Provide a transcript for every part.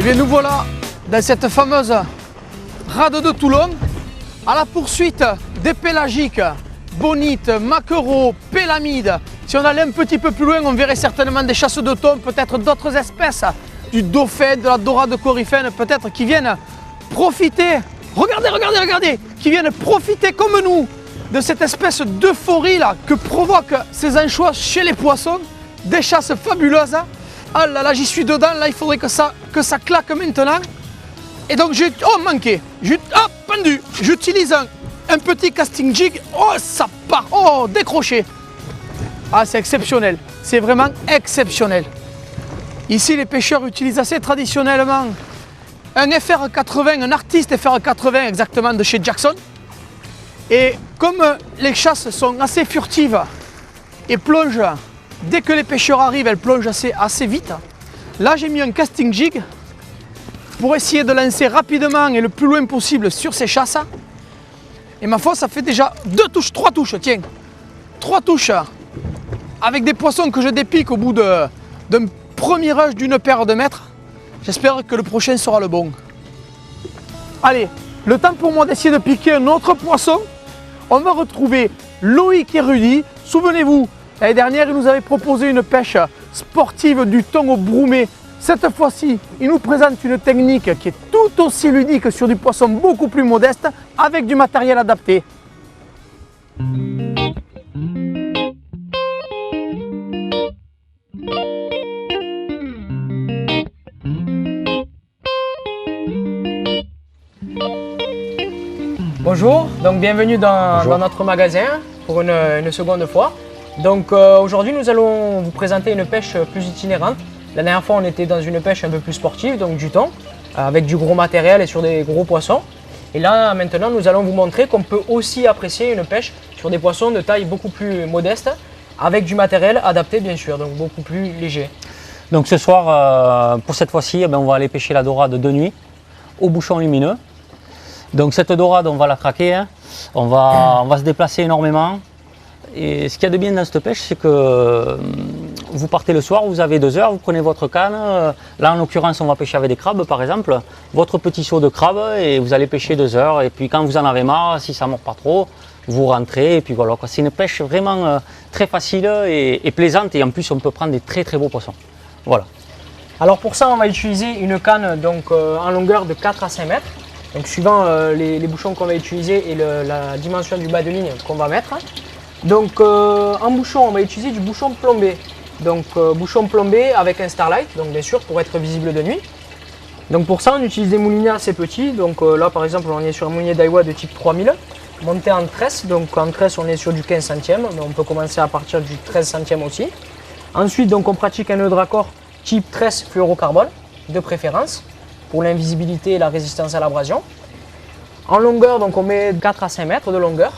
bien, nous voilà dans cette fameuse rade de Toulon à la poursuite des pélagiques, bonites, maquereaux, pélamides. Si on allait un petit peu plus loin, on verrait certainement des chasses de thon, peut-être d'autres espèces, du dauphin, de la dorade coryphène, peut-être qui viennent profiter, regardez, qui viennent profiter comme nous de cette espèce d'euphorie là que provoquent ces anchois chez les poissons, des chasses fabuleuses. Ah là là, j'y suis dedans, là il faudrait que ça claque maintenant. Et donc manqué, pendu, j'utilise un petit casting jig, oh ça part, oh décroché. Ah c'est exceptionnel, c'est vraiment exceptionnel. Ici les pêcheurs utilisent assez traditionnellement un FR80, un artiste FR80 exactement de chez Jackson. Et comme les chasses sont assez furtives et plongent, dès que les pêcheurs arrivent, elles plongent assez vite. Là j'ai mis un casting jig pour essayer de lancer rapidement et le plus loin possible sur ces chasses. Et ma foi, ça fait déjà 3 touches, tiens. 3 touches avec des poissons que je dépique au bout d'un premier rush d'une paire de mètres. J'espère que le prochain sera le bon. Allez, le temps pour moi d'essayer de piquer un autre poisson. On va retrouver Loïc et Rudy. Souvenez-vous, l'année dernière, ils nous avaient proposé une pêche sportive du thon au broumé. Cette fois-ci, ils nous présentent une technique qui est tout aussi ludique sur du poisson beaucoup plus modeste avec du matériel adapté. Bonjour, donc bienvenue dans notre magasin pour une seconde fois. Donc aujourd'hui nous allons vous présenter une pêche plus itinérante. La dernière fois on était dans une pêche un peu plus sportive, donc du thon, avec du gros matériel et sur des gros poissons. Et là maintenant nous allons vous montrer qu'on peut aussi apprécier une pêche sur des poissons de taille beaucoup plus modeste, avec du matériel adapté bien sûr, donc beaucoup plus léger. Donc ce soir, pour cette fois-ci, on va aller pêcher la dorade de nuit au bouchon lumineux. Donc cette dorade, on va la traquer, hein. On va se déplacer énormément. Et ce qu'il y a de bien dans cette pêche, c'est que vous partez le soir, vous avez 2 heures, vous prenez votre canne. Là en l'occurrence, on va pêcher avec des crabes par exemple. Votre petit seau de crabe et vous allez pêcher 2 heures. Et puis quand vous en avez marre, si ça ne mord pas trop, vous rentrez. Et puis voilà, c'est une pêche vraiment très facile et plaisante. Et en plus, on peut prendre des très beaux poissons. Voilà. Alors pour ça, on va utiliser une canne donc, en longueur de 4 à 5 mètres. Donc suivant les bouchons qu'on va utiliser et la dimension du bas de ligne qu'on va mettre. Donc en bouchon, on va utiliser du bouchon plombé. Donc bouchon plombé avec un starlight, donc bien sûr pour être visible de nuit. Donc pour ça, on utilise des moulinets assez petits. Donc là par exemple, on est sur un moulinier Daiwa de type 3000, monté en tresse. Donc en tresse, on est sur du 15 centièmes, mais on peut commencer à partir du 13 centièmes aussi. Ensuite, donc on pratique un nœud de raccord type tresse fluorocarbone de préférence, pour l'invisibilité et la résistance à l'abrasion. En longueur, donc on met 4 à 5 mètres de longueur,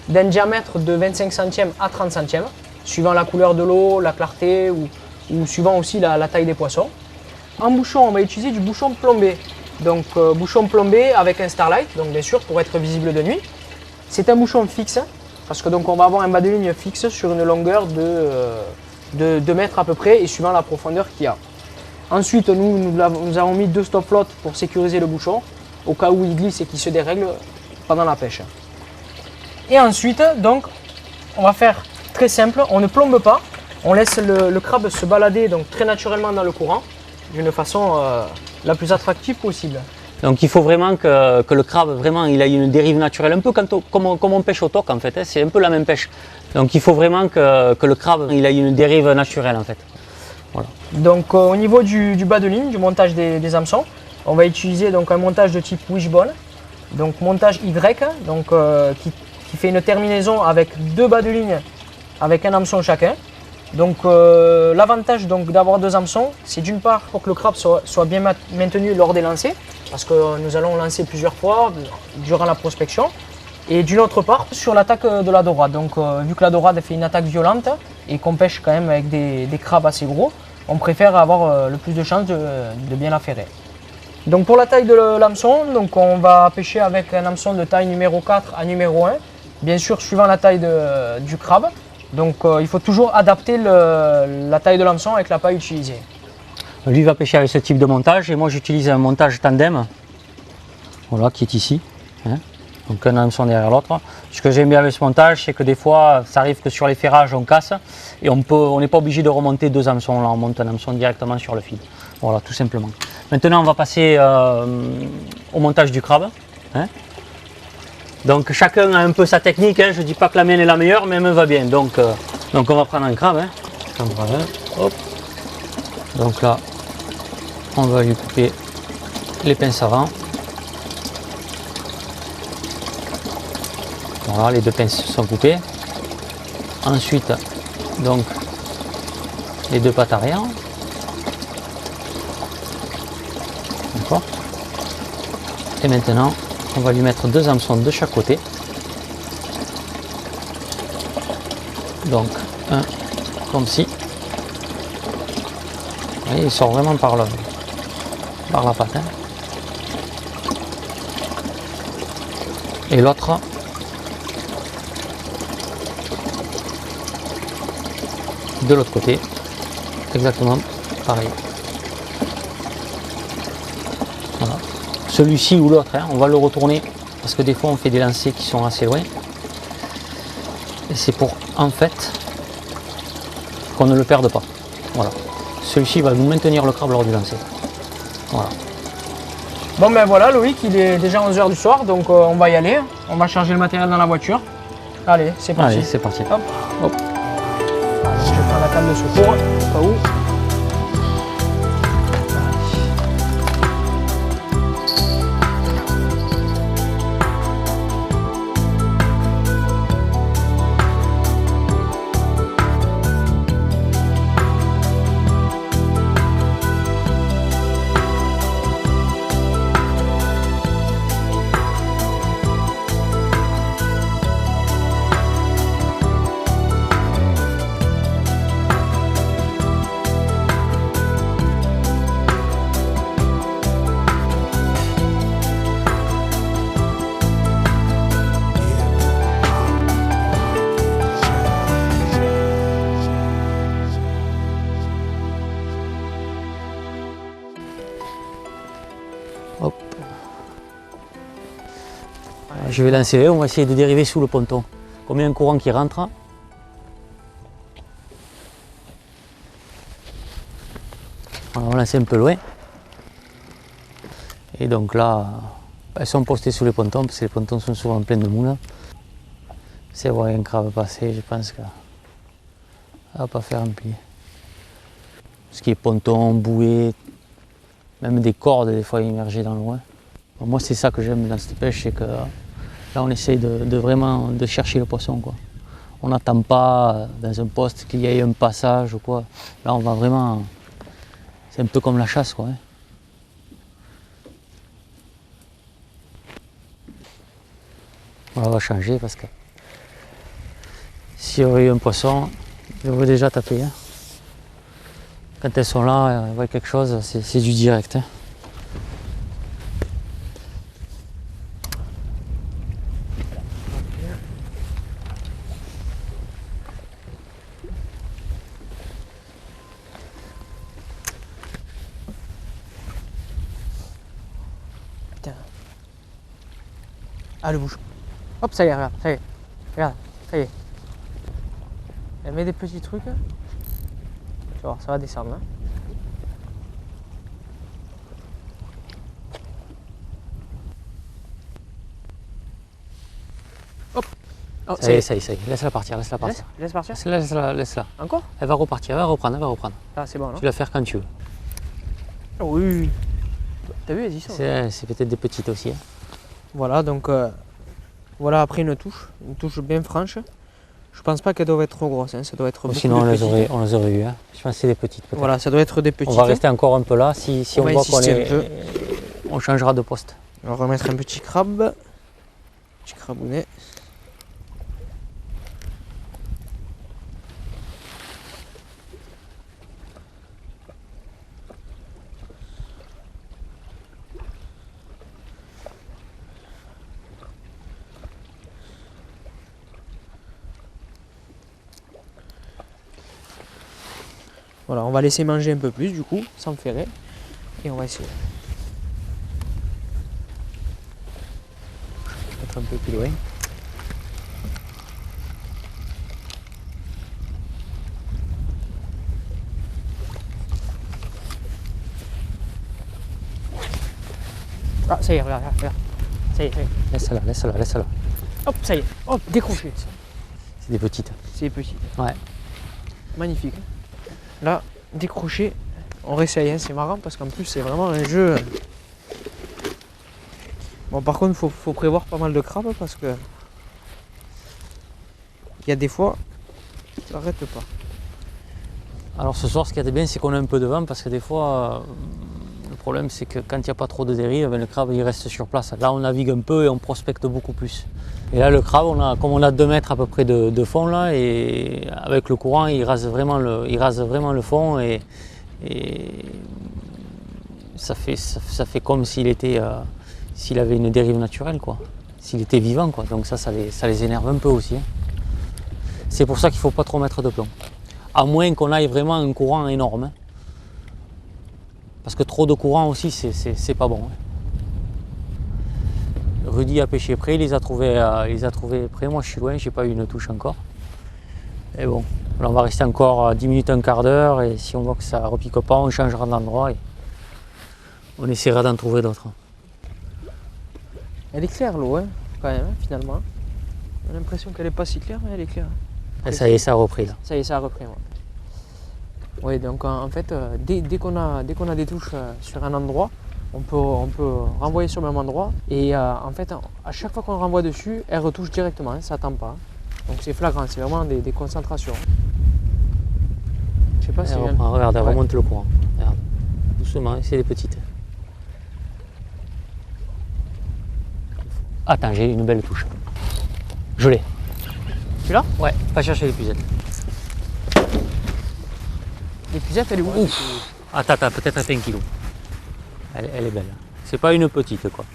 d'un diamètre de 25 centièmes à 30 centièmes, suivant la couleur de l'eau, la clarté ou suivant aussi la taille des poissons. En bouchon, on va utiliser du bouchon plombé. Donc bouchon plombé avec un starlight, donc bien sûr pour être visible de nuit. C'est un bouchon fixe, parce que donc on va avoir un bas de ligne fixe sur une longueur de 2 mètres à peu près et suivant la profondeur qu'il y a. Ensuite, nous avons mis 2 stop flottes pour sécuriser le bouchon, au cas où il glisse et qu'il se dérègle pendant la pêche. Et ensuite, donc, on va faire très simple, on ne plombe pas, on laisse le crabe se balader donc, très naturellement dans le courant, d'une façon la plus attractive possible. Donc il faut vraiment que le crabe vraiment, il ait une dérive naturelle, un peu comme on pêche au toc en fait, hein, c'est un peu la même pêche. Donc il faut vraiment que le crabe il ait une dérive naturelle en fait. Voilà. Donc au niveau du bas de ligne, du montage des hameçons, on va utiliser donc un montage de type wishbone, donc montage Y, donc, qui fait une terminaison avec 2 bas de ligne avec un hameçon chacun. Donc l'avantage d'avoir 2 hameçons, c'est d'une part pour que le crabe soit bien maintenu lors des lancers, parce que nous allons lancer plusieurs fois durant la prospection, et d'une autre part sur l'attaque de la dorade. Donc vu que la dorade fait une attaque violente et qu'on pêche quand même avec des crabes assez gros, on préfère avoir le plus de chances de bien la ferrer. Donc pour la taille de l'hameçon, donc on va pêcher avec un hameçon de taille numéro 4 à numéro 1, bien sûr suivant la taille du crabe. Donc il faut toujours adapter la taille de l'hameçon avec la paille utilisée. Lui va pêcher avec ce type de montage et moi j'utilise un montage tandem, voilà, qui est ici, hein. Donc un hameçon derrière l'autre. Ce que j'aime bien avec ce montage, c'est que des fois ça arrive que sur les ferrages on casse et on n'est pas obligé de remonter deux hameçons, là on monte un hameçon directement sur le fil. Voilà, tout simplement. Maintenant on va passer au montage du crabe, hein. Donc chacun a un peu sa technique, hein. Je ne dis pas que la mienne est la meilleure, mais elle me va bien. Donc on va prendre un crabe, hein. Hop. Donc là, on va lui couper les pinces avant. Voilà, les deux pinces sont coupées. Ensuite, donc, les deux pattes arrière. D'accord. Et maintenant, on va lui mettre deux hameçons de chaque côté. Donc, un comme ci. Vous voyez, il sort vraiment par la patte, hein. Et l'autre, de l'autre côté, exactement pareil. Voilà. Celui-ci ou l'autre, hein, on va le retourner parce que des fois on fait des lancers qui sont assez loin. Et c'est pour en fait qu'on ne le perde pas. Voilà. Celui-ci va nous maintenir le crabe lors du lancer. Voilà. Bon ben voilà Loïc, il est déjà 11 h du soir, donc on va y aller. On va charger le matériel dans la voiture. Allez, c'est parti. Allez, c'est parti. Hop. Hop. Allez, je prends la canne de secours, au cas où. Hop. Je vais lancer, on va essayer de dériver sous le ponton. Comme il y a un courant qui rentre. On va lancer un peu loin. Et donc là, elles sont postées sous les pontons parce que les pontons sont souvent pleins de moules. C'est voir un crabe passer, je pense que ça va pas faire un pli. Ce qui est ponton, bouée, même des cordes des fois immergées dans l'eau. Moi c'est ça que j'aime dans cette pêche, c'est que là on essaye de vraiment de chercher le poisson, quoi. On n'attend pas dans un poste qu'il y ait un passage ou quoi. Là on va vraiment, c'est un peu comme la chasse, quoi. On va changer parce que s'il y aurait eu un poisson, il aurait déjà tapé, hein. Quand elles sont là, elles voient quelque chose, c'est du direct, hein. Putain. Ah le bouchon. Hop, ça y est, regarde, ça y est. Regarde, ça y est. Elle met des petits trucs. Tu vois, ça va descendre, hein. Hop. Oh, Ça y est, laisse-la partir, laisse-la partir. Laisse partir. Laisse-la. Encore? Elle va repartir, elle va reprendre. Ah, c'est bon, non? Tu vas faire quand tu veux. Oui. T'as vu, elles y sont. C'est peut-être des petites aussi, hein. Voilà, donc voilà après une touche bien franche. Je pense pas qu'elle doit être trop grosse, hein. Ça doit être beaucoup Sinon de on petites. les aurait eu, hein. Je pense que c'est des petites peut-être. Voilà, ça doit être des petites. On va rester encore un peu là, si on va voit qu'on insister est... un peu. On changera de poste. On va remettre un petit crabe. Petit crabounet. Voilà, on va laisser manger un peu plus du coup, sans ferrer. Et on va essayer. Peut-être un peu plus loin. Ah, ça y est, regarde, regarde. Ça y est, ça y est. Laisse-la, laisse-la, laisse-la. Hop, ça y est. Hop, décroché. C'est des petites. C'est petit. Ouais. Magnifique. Là, décroché. On réessaye, hein. C'est marrant parce qu'en plus, c'est vraiment un jeu. Bon, par contre, faut prévoir pas mal de crabes parce que. Il y a des fois, ça n'arrête pas. Alors ce soir, ce qui est bien, c'est qu'on a un peu de vent parce que des fois, le problème c'est que quand il n'y a pas trop de dérive, le crabe il reste sur place. Là, on navigue un peu et on prospecte beaucoup plus. Et là, le crabe, comme on a 2 mètres à peu près de fond là, et avec le courant, il rase vraiment le fond et ça fait comme s'il avait une dérive naturelle, quoi. S'il était vivant, quoi. Donc ça les énerve un peu aussi, hein. C'est pour ça qu'il ne faut pas trop mettre de plomb. À moins qu'on aille vraiment un courant énorme, hein. Parce que trop de courant aussi, c'est pas bon, hein. Rudy a pêché près, il les a trouvés près. Moi, je suis loin, j'ai pas eu une touche encore. Et bon, là, on va rester encore 10 minutes, un quart d'heure. Et si on voit que ça repique pas, on changera d'endroit et on essaiera d'en trouver d'autres. Elle est claire l'eau, hein, quand même, hein, finalement. On a l'impression qu'elle est pas si claire, mais elle est claire. Et ça y est, ça a repris là. Ça y est, ça a repris. Ouais. Oui, donc en fait, dès qu'on a des touches sur un endroit, on peut renvoyer sur le même endroit. Et en fait, à chaque fois qu'on renvoie dessus, elle retouche directement, hein, ça attend pas. Donc c'est flagrant, c'est vraiment des concentrations. Je sais pas si. Regarde, elle remonte le courant. Regarde. Doucement, c'est des petites. Attends, j'ai une belle touche. Je l'ai. Tu l'as? Ouais, va chercher l'épuisette. L'épuisette, elle est où? Ouf. Attends, peut-être 1 kilo. Elle est belle. C'est pas une petite, quoi.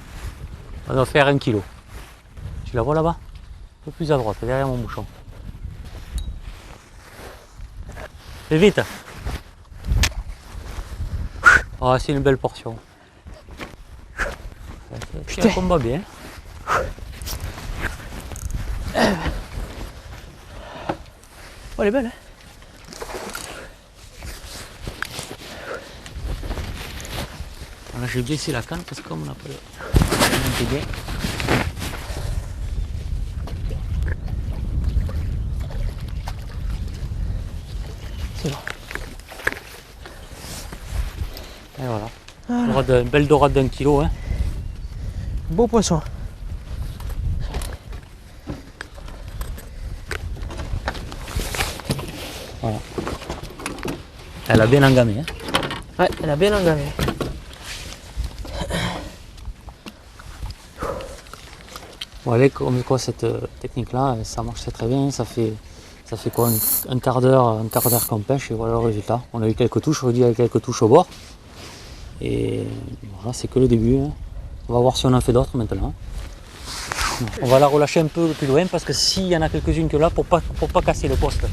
On va faire 1 kilo. Tu la vois là-bas? Un peu plus à droite, derrière mon bouchon. Fais vite. Oh, c'est une belle portion. Putain, elle combat bien. Oh, elle est belle, hein? Là, j'ai baissé la canne parce que comme on n'a pas le bien. C'est bon. Et voilà. Une belle dorade d'1 kilo, hein. Beau poisson. Voilà. Elle a bien engamé, hein. Ouais, elle a bien engamé. Bon, avec quoi cette technique-là, ça marche très bien. Ça fait quoi, un quart d'heure qu'on pêche et voilà le résultat. On a eu quelques touches, Rudy avec quelques touches au bord. Et voilà, c'est que le début, hein. On va voir si on en fait d'autres maintenant. On va la relâcher un peu plus loin parce que s'il y en a quelques-unes que là, pour pas casser le poste.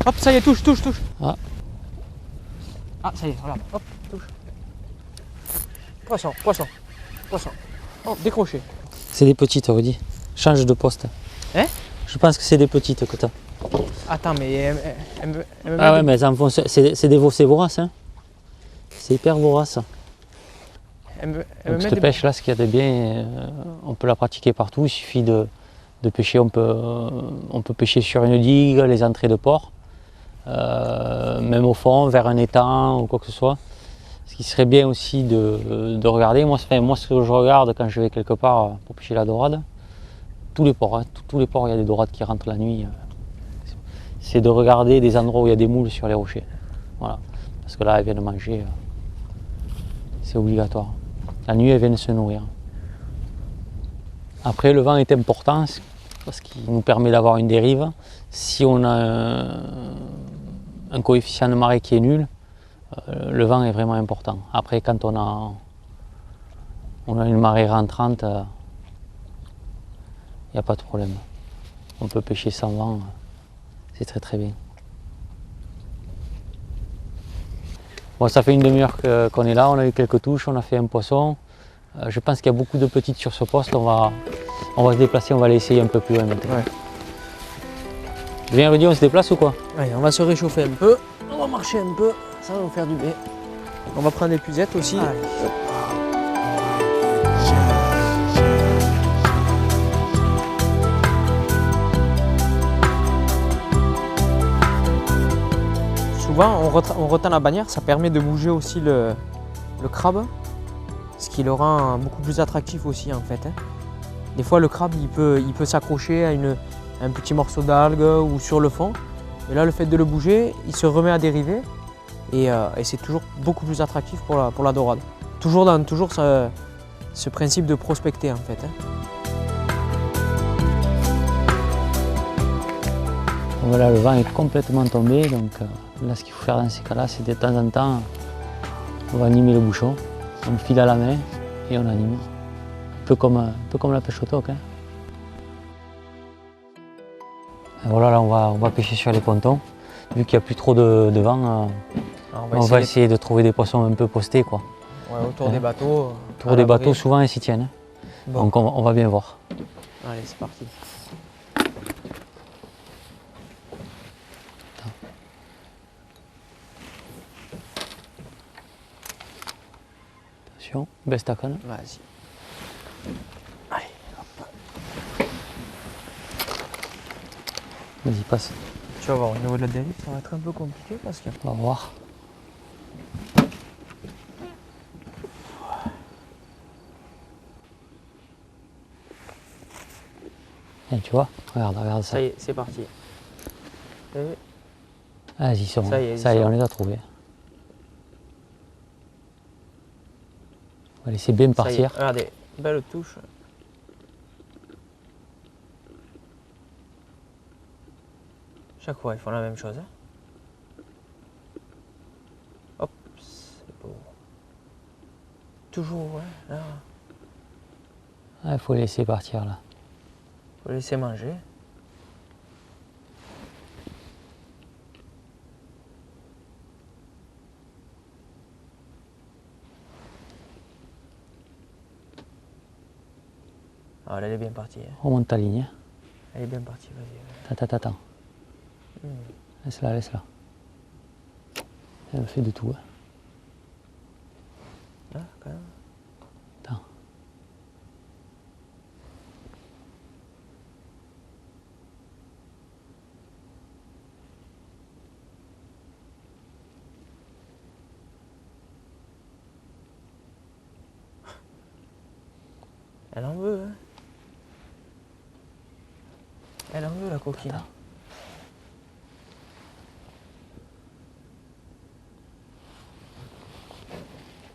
Hop, ça y est, touche. Ah. Ah, ça y est, regarde, hop, touche. Poisson. Oh, décroché. C'est des petites, Rudy. Change de poste. Hein? Je pense que c'est des petites que tu as. Attends, mais elle me Ah ouais, mais c'est des voraces, hein. C'est hyper vorace. Donc cette pêche-là, ce qu'il y a de bien, on peut la pratiquer partout. Il suffit de pêcher. On peut pêcher sur une digue, les entrées de port, même au fond, vers un étang ou quoi que ce soit. Ce qui serait bien aussi de regarder, moi ce que je regarde quand je vais quelque part pour pêcher la dorade, tous les ports, hein, tous les ports il y a des dorades qui rentrent la nuit, c'est de regarder des endroits où il y a des moules sur les rochers. Voilà. Parce que là elles viennent manger, c'est obligatoire. La nuit elles viennent se nourrir. Après le vent est important parce qu'il nous permet d'avoir une dérive. Si on a un coefficient de marée qui est nul, le vent est vraiment important. Après, quand on a une marée rentrante, il n'y a pas de problème. On peut pêcher sans vent, c'est très très bien. Bon, ça fait une demi-heure qu'on est là, on a eu quelques touches, on a fait un poisson. Je pense qu'il y a beaucoup de petites sur ce poste, on va se déplacer, on va aller essayer un peu plus loin maintenant. Ouais. Viens Rudy, on se déplace ou quoi? Allez, on va se réchauffer un peu, on va marcher un peu, ça va nous faire du bien. On va prendre des puzettes aussi. Allez. Souvent, on retend la bannière, ça permet de bouger aussi le crabe, ce qui le rend beaucoup plus attractif aussi en fait. Des fois, le crabe, il peut s'accrocher à un petit morceau d'algue ou sur le fond. Et là, le fait de le bouger, il se remet à dériver et c'est toujours beaucoup plus attractif pour la dorade. Toujours dans ce principe de prospecter en fait. Voilà, le vent est complètement tombé, donc là ce qu'il faut faire dans ces cas-là, c'est de temps en temps, on va animer le bouchon, on file à la main et on anime. Un peu comme la pêche au toc. Hein. Et voilà, là on va pêcher sur les pontons. Vu qu'il n'y a plus trop de vent, on va essayer de trouver des poissons un peu postés, quoi. Ouais, autour des bateaux. Autour des bateaux, souvent ils s'y tiennent. Hein. Bon. Donc on va bien voir. Allez, c'est parti. Attention, baisse ta canne. Vas-y. Allez, hop. Vas-y, passe. Tu vas voir, au niveau de la dérive, ça va être un peu compliqué parce que... On va voir. Et tu vois, regarde ça. Ça y est, c'est parti. Ah, ils y sont. Ça y est, on les a trouvés. On va laisser bien partir. Regardez, belle touche. Chaque fois, ils font la même chose. Hein. Hop, c'est beau. Toujours, ouais, là. Il faut les laisser partir là. Faut laisser manger. Ah, elle est bien partie. Hein. Remonte ta ligne. Elle est bien partie, vas-y. Attends. Laisse-la. Elle fait de tout. Hein. Là, quand même. Attends. Elle en veut, hein. Elle en veut, la coquine. Attends.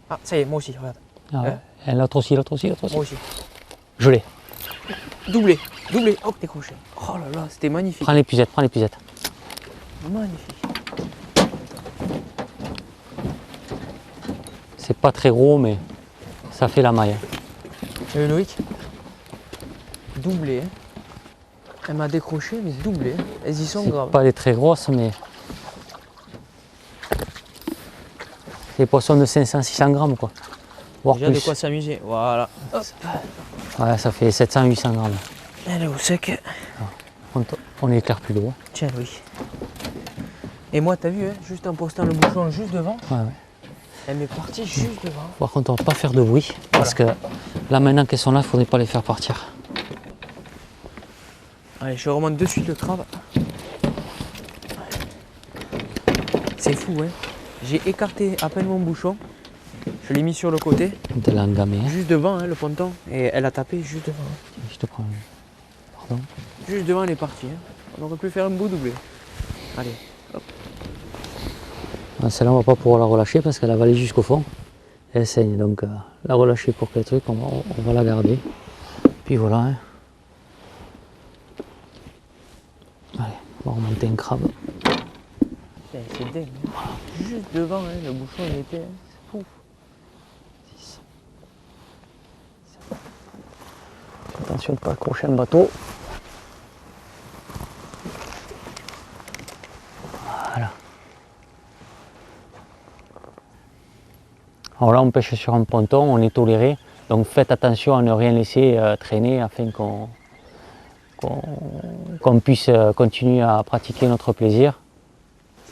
Ah, ça y est, moi aussi, regarde. Ah ouais. Et l'autre aussi. Moi aussi. Je l'ai. Doublé, hop, décroché. Oh là là, c'était magnifique. Prends l'épuisette. Magnifique. C'est pas très gros, mais ça fait la maille. Loïc, doublé. Hein. Elle m'a décroché, mais doublé. Hein. Elles y sont graves. Pas des très grosses, mais des poissons de 500-600 grammes, quoi. Voire Déjà plus. de quoi s'amuser. Voilà. Hop. Ouais, ça fait 700-800 grammes. Elle est au sec. On éclaire plus d'eau. Tiens, Louis. Et moi, t'as vu, hein, juste en postant le bouchon juste devant, Ouais. elle m'est partie juste devant. Par contre, on va pas faire de bruit, parce que là, maintenant qu'elles sont là, il faudrait pas les faire partir. Allez, je remonte de suite le crabe. C'est fou, hein. J'ai écarté à peine mon bouchon. Je l'ai mis sur le côté. De l'engamé. Hein. Juste devant, hein, le ponton. Et elle a tapé juste devant. Je te prends. Pardon. Juste devant, elle est partie. Hein. On aurait pu faire un beau doublé. Allez, hop. Celle-là, on va pas pouvoir la relâcher parce qu'elle a avalé jusqu'au fond. Elle saigne. Donc, la relâcher pour quel truc, on va la garder. Puis voilà. Hein. Allez, on va remonter un crabe. C'est dingue. Hein. Juste devant, hein, le bouchon, il était. Hein. C'est fou. 6. Attention de ne pas accrocher un bateau. Voilà. Alors là, on pêche sur un ponton, on est toléré. Donc faites attention à ne rien laisser traîner afin qu'on puisse continuer à pratiquer notre plaisir.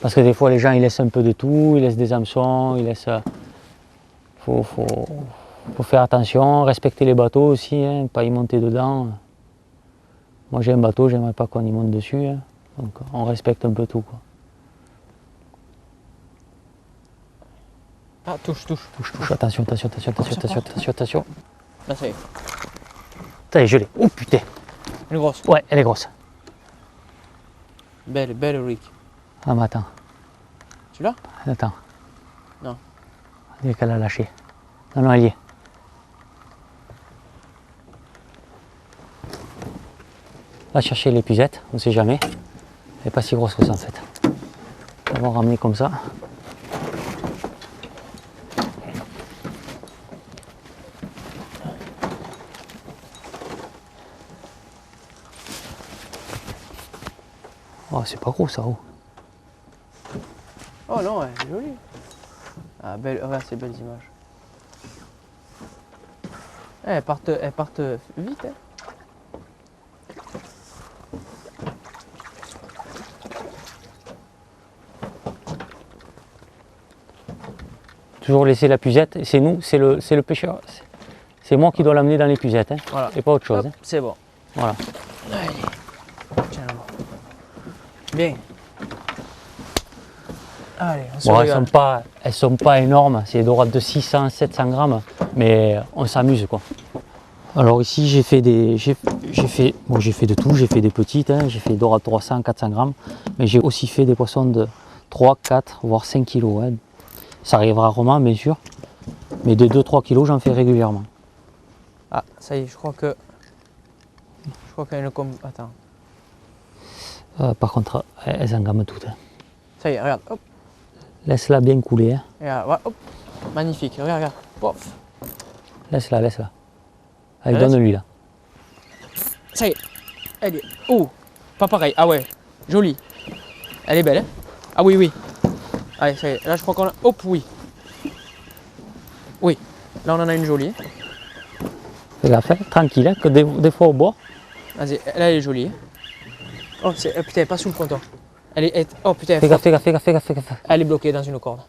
Parce que des fois, les gens ils laissent un peu de tout, ils laissent des hameçons, ils laissent... Faut faire attention, respecter les bateaux aussi, hein, pas y monter dedans. Moi j'ai un bateau, j'aimerais pas qu'on y monte dessus, hein, donc on respecte un peu tout, quoi. Ah, touche. Touche, attention. Là, ça y est. Ça y est, je l'ai. Oh putain. Elle est grosse. Ouais, elle est grosse. Belle Rick. Ah mais attends. Tu l'as? Attends. Non. On dirait qu'elle a lâché. Non, elle y est. Va chercher l'épuisette, on ne sait jamais. Elle n'est pas si grosse que ça en fait. On va ramener comme ça. Oh, c'est pas gros ça. Oh. Oh non, elle est jolie. Ah, belle, regarde ces belles images. Elles partent vite. Hein. Toujours laisser la puisette, c'est nous, c'est le pêcheur. C'est moi qui dois l'amener dans les puisettes, hein, Voilà. et pas autre chose. Hop, Hein. c'est bon. Voilà. Allez. Tiens là-bas. Bien. Allez, on se Bon, regarde. elles sont pas énormes, c'est des dorades de 600, 700 grammes, mais on s'amuse quoi. Alors ici j'ai fait de tout, j'ai fait des petites, hein, j'ai fait dorades 300, 400 grammes, mais j'ai aussi fait des poissons de 3, 4, voire 5 kilos. Hein. Ça arrive rarement bien sûr, mais de 2-3 kilos j'en fais régulièrement. Ah, ça y est, je crois qu'il y a une Attends. Par contre, elles engament toutes. Hein. Ça y est, regarde, hop. Laisse-la bien couler. Hein. Regarde, ouais, hop. Magnifique, regarde. Pof. Laisse-la. Allez, donne-lui là. Ça y est, elle est... Oh, pas pareil, ah ouais, jolie. Elle est belle, hein. Ah oui. Allez, ça y est, là je crois qu'on a... Hop, oui. Oui, là on en a une jolie. Fais gaffe, hein, tranquille, hein, que des fois au bord. Vas-y, là elle est jolie. Oh, putain, elle est pas sous le ponton. Oh putain, Fais gaffe. elle est bloquée dans une corde.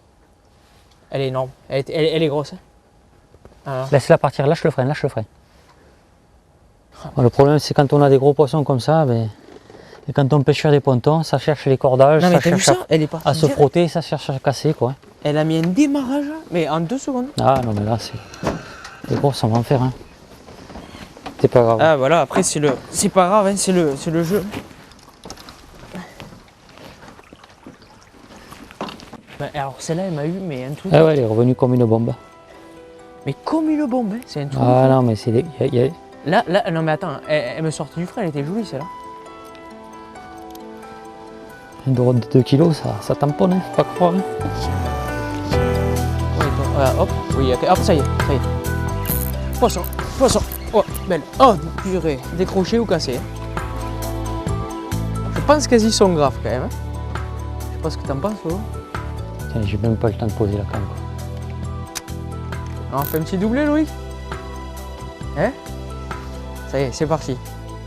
Elle est énorme, elle est grosse. Hein. Alors. Laisse-la partir, lâche le frein. Bon, le problème c'est quand on a des gros poissons comme ça, et quand on pêche sur des pontons, ça cherche les cordages, Non, mais ça cherche elle est à se frotter, ça cherche à casser quoi. Elle a mis un démarrage, mais en 2 secondes. Ah non mais là c'est des grosses, on va en faire un. Hein. C'est pas grave. Ah voilà, après c'est pas grave, hein, c'est le jeu. Ben, alors celle-là elle m'a eu mais un truc. Ah ouais, elle est revenue comme une bombe. Mais comme une bombe, hein, c'est un truc. Ah non mais c'est Là, non mais attends, elle me sortait du frein, elle était jolie celle-là. une dorade de 2 kilos, ça tamponne, hein, faut pas croire. Hein. Oui, hop, oui, ok, hop, ça y est. Poisson, oh, belle. Oh, purée, décroché ou cassé. Je pense qu'elles y sont graves quand même. Hein. Je sais pas ce que t'en penses, toi. Tiens, j'ai même pas le temps de poser la canne. On fait un petit doublé, Louis. Hein? Ça y est, c'est parti.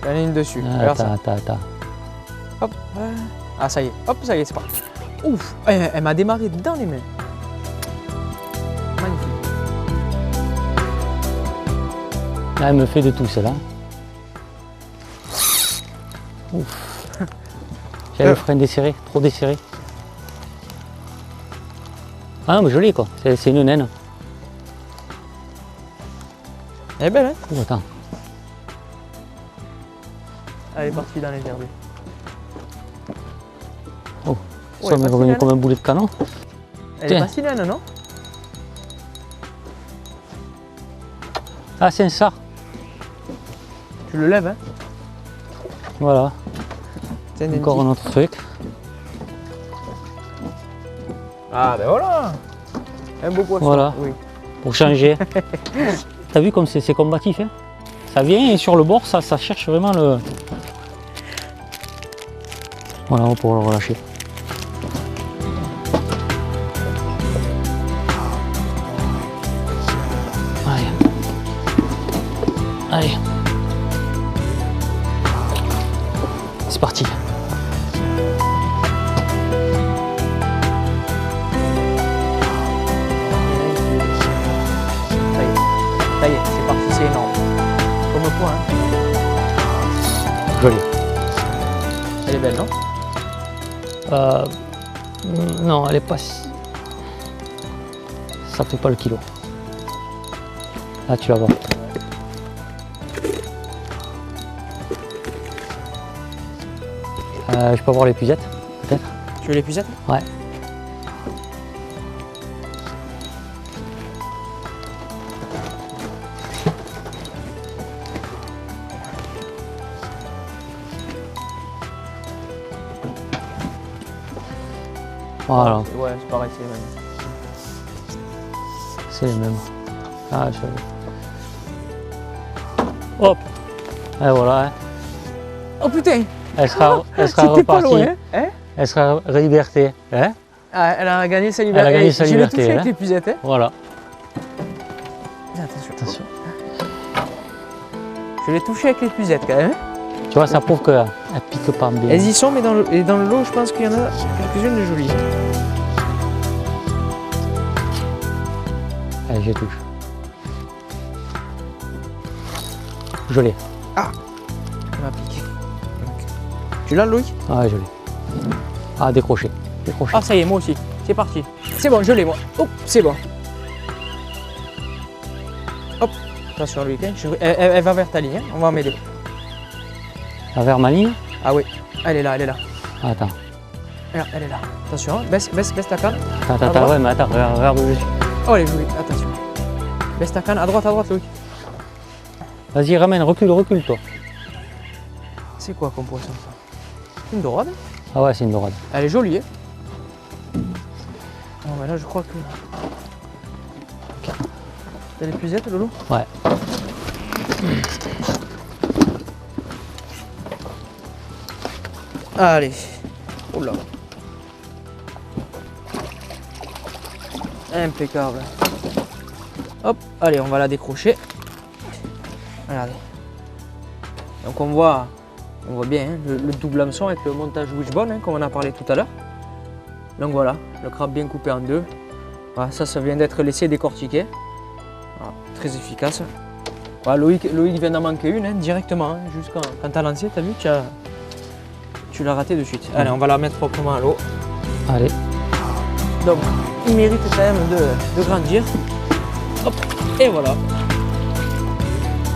Il y en a une dessus. Attends. Hop. Ah, ça y est. Hop, ça y est, c'est parti. Ouf, elle m'a démarré dans les mains. Magnifique. Là, elle me fait de tout, celle-là. Ouf. J'ai le frein desserré, trop desserré. Ah non, mais joli quoi, c'est une naine. Elle est belle, hein? Oh, attends. Elle est partie dans les herbes. Oh, ça m'est revenu comme un boulet de canon. Elle est pas si naine, non? Ah, c'est un sard. Tu le lèves, hein? Voilà. Encore un autre truc. Ah, ben voilà! Un beau poisson. Voilà. Oui. Pour changer. T'as vu comme c'est combatif, hein? Ça vient et sur le bord, ça cherche vraiment le... Voilà, on va pouvoir le relâcher. c'est parti. Ça y est, c'est parti, c'est énorme. Comme le point, hein. Joli. Elle est belle, non? Non, elle est pas... Ça fait pas le kilo. Là, tu vas voir. Je peux avoir l'épuisette, peut-être? Tu veux l'épuisette? Ouais. Voilà, Ouais, c'est pareil, c'est les mêmes. c'est les mêmes. Ah, Hop. Et voilà, hein. Oh putain! Elle sera C'était pas repartie. loin, hein? Elle sera liberté. Hein? Ah, elle a gagné sa Elle a liberté. gagné sa Je l'ai liberté, touché hein. avec l'épuisette, hein? Voilà. Attention. Attention. Je l'ai touché avec l'épuisette quand même. Tu vois, ça prouve qu'elle pique pas bien. Elles y sont, mais dans le lot, je pense qu'il y en a quelques-unes de jolies. Allez, je touche. Joli. Elle m'a piqué. Tu l'as, Loïc? Ah, joli. Ah, décroché. Décroché. Ah, ça y est, moi aussi. C'est parti. C'est bon, je l'ai, moi. Oh, c'est bon. Hop. Attention, Loïc. Hein. Elle va vers ta ligne. Hein. On va m'aider. Ah, vers ma ligne? Ah oui. Elle est là, elle est là. Ah, attends. Regarde, elle est là. Attention, hein. Baisse ta canne. Attends, ouais, mais attends, regarde où je suis. Oh, elle est jolie. Attention. Baisse ta canne. À droite, Loïc. Vas-y, ramène, recule, toi. C'est quoi comme poisson, ça? Une dorade? Ah ouais, c'est une dorade. Elle est jolie, hein. Non, mais là, je crois que... T'as l'épuisette, Lolo? Ouais. Allez. Oula. Impeccable. Hop, allez, on va la décrocher. Regardez. Donc on voit bien hein, le double hameçon avec le montage wishbone, hein, comme on a parlé tout à l'heure. Donc voilà, le crabe bien coupé en deux. Voilà, ça vient d'être laissé décortiquer. Voilà, très efficace. Voilà, Loïc vient d'en manquer une hein, directement. Hein, juste quand tu as lancé, tu as vu, tu l'as raté de suite. Allez, on va la mettre proprement à l'eau. Allez. Donc, il mérite quand même de grandir. Hop, et voilà.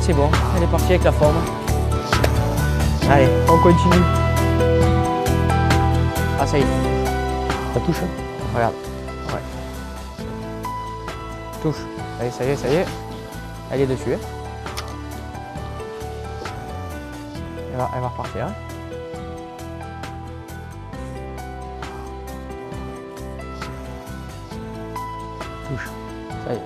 C'est bon, elle est partie avec la forme. Allez, on continue. Ah, ça y est. Ça touche? Regarde. Ouais. Touche. Allez, ça y est. Elle est dessus. Hein. Elle va repartir. Hein. Touche. Ça y est.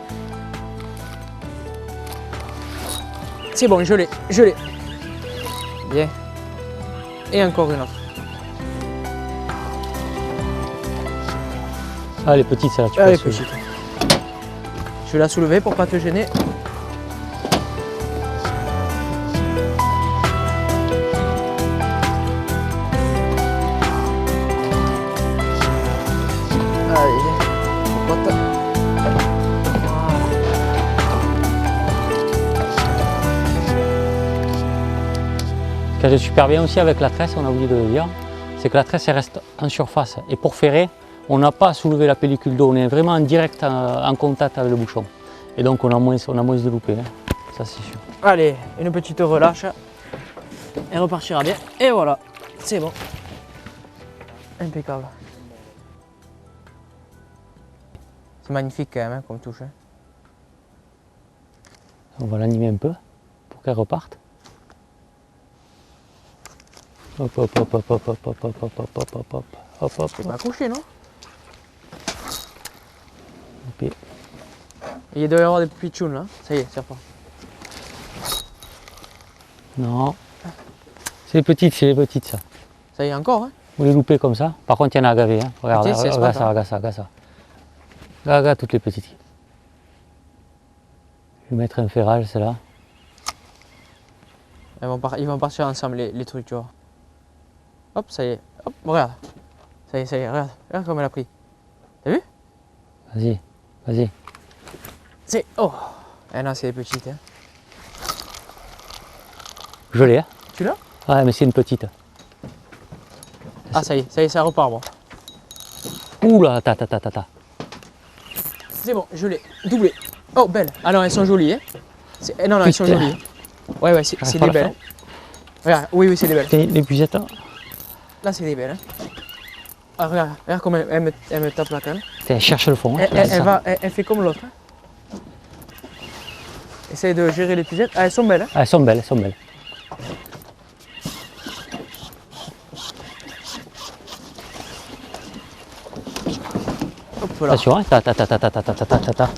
C'est bon, je l'ai. Bien. Et encore une autre. Ah, elle est petite, celle-là, tu peux Elle la est soulever. petite. Je vais la soulever pour pas te gêner. Allez, popote. Ce qui est super bien aussi avec la tresse, on a oublié de le dire, c'est que la tresse elle reste en surface. Et pour ferrer, on n'a pas à soulever la pellicule d'eau, on est vraiment en direct en contact avec le bouchon. Et donc on a moins de loupés, hein. Ça c'est sûr. Allez, une petite relâche. Elle repartira bien. Et voilà, c'est bon. Impeccable. C'est magnifique quand même hein, comme touche. Hein. On va l'animer un peu pour qu'elle reparte. Hop, hop, hop, hop, hop, hop, hop, hop, hop, hop, hop, hop, hop, hop, C'est pas accroché, non? hop. Il doit y avoir des pitchouns là. Ça y est, c'est reparti. Non. C'est les petites ça. Ça y est, encore, hein? Vous les loupez comme ça. Par contre, il y en a agavées. Hein. Regarde, Tiens, c'est regarde smart, ça, hein. regarde ça, regarde ça. Regarde toutes les petites. Je vais mettre un ferrage, celle-là. Ils vont partir ensemble, les trucs, tu vois. Hop, ça y est. Hop, regarde. Ça y est, regarde. Regarde comme elle a pris. T'as vu? Vas-y, vas-y. C'est... Oh. Eh non, c'est des petites. Hein. Je l'ai, hein? Tu l'as? Ouais, mais c'est une petite. Ah, ça y est, ça repart, moi. Ouh là, ta. C'est bon, je l'ai. Doublé. Oh, belle. Ah non, elles sont jolies, hein. Non, elles sont Putain. jolies. Ouais, c'est J'arrive des pas à la belles. Regarde, oui, c'est des belles. Les pucettes là. Là, c'est des belles. Hein. Ah, regarde comme elle me tape la canne. Elle cherche le fond. Hein, Elle fait comme l'autre. Hein. Essaye de gérer les pucettes. Ah, elles sont belles. Hein. Ah, elles sont belles, elles sont belles. Hop là. Attention, hein. Ta.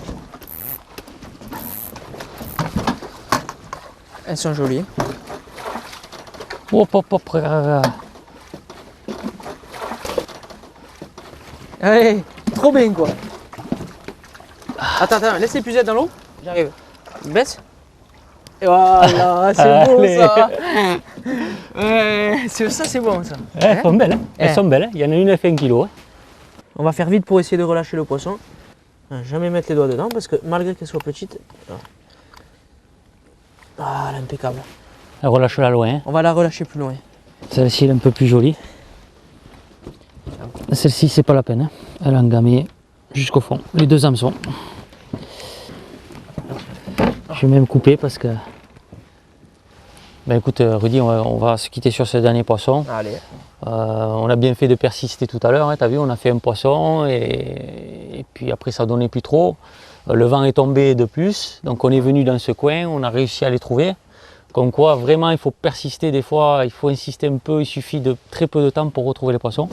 Elles sont jolies. Hop, regarde. Allez, trop bien quoi. Attends, laisse les pucettes dans l'eau. J'arrive. Baisse. Et voilà, c'est beau Allez. ça. Ouais, ça c'est bon ça. Elles sont belles, hein. Elles Eh. sont belles. Hein. Il y en a une, elle fait 1 kilo. Hein. On va faire vite pour essayer de relâcher le poisson. Jamais mettre les doigts dedans parce que malgré qu'elle soit petite. Ah, elle est impeccable. Relâche-la loin. Hein. On va la relâcher plus loin. Celle-ci, elle est un peu plus jolie. Celle-ci, c'est pas la peine. Hein. Elle a engamé jusqu'au fond. Les 2 hameçons. Je vais même couper parce que. Ben écoute, Rudy, on va se quitter sur ce dernier poisson. Allez. On a bien fait de persister tout à l'heure. Hein, t'as vu, on a fait un poisson et puis après, ça donnait plus trop. Le vent est tombé de plus. Donc, on est venu dans ce coin. On a réussi à les trouver. Comme quoi, vraiment, il faut persister des fois. Il faut insister un peu. Il suffit de très peu de temps pour retrouver les poissons.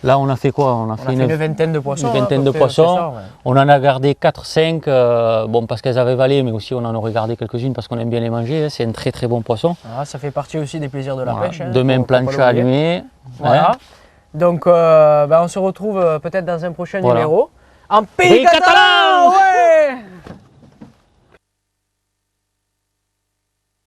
Là, on a fait quoi? On a fait une vingtaine de poissons. Une vingtaine de poissons. On en a gardé 4-5, bon, parce qu'elles avaient valé, mais aussi on en aurait gardé quelques-unes parce qu'on aime bien les manger. Hein. C'est un très très bon poisson. Ah, ça fait partie aussi des plaisirs de la Voilà. pêche. Hein, Demain, plancha allumé. Voilà. Hein. Donc, on se retrouve peut-être dans un prochain numéro. En pays Pays catalan. catalan, ouais.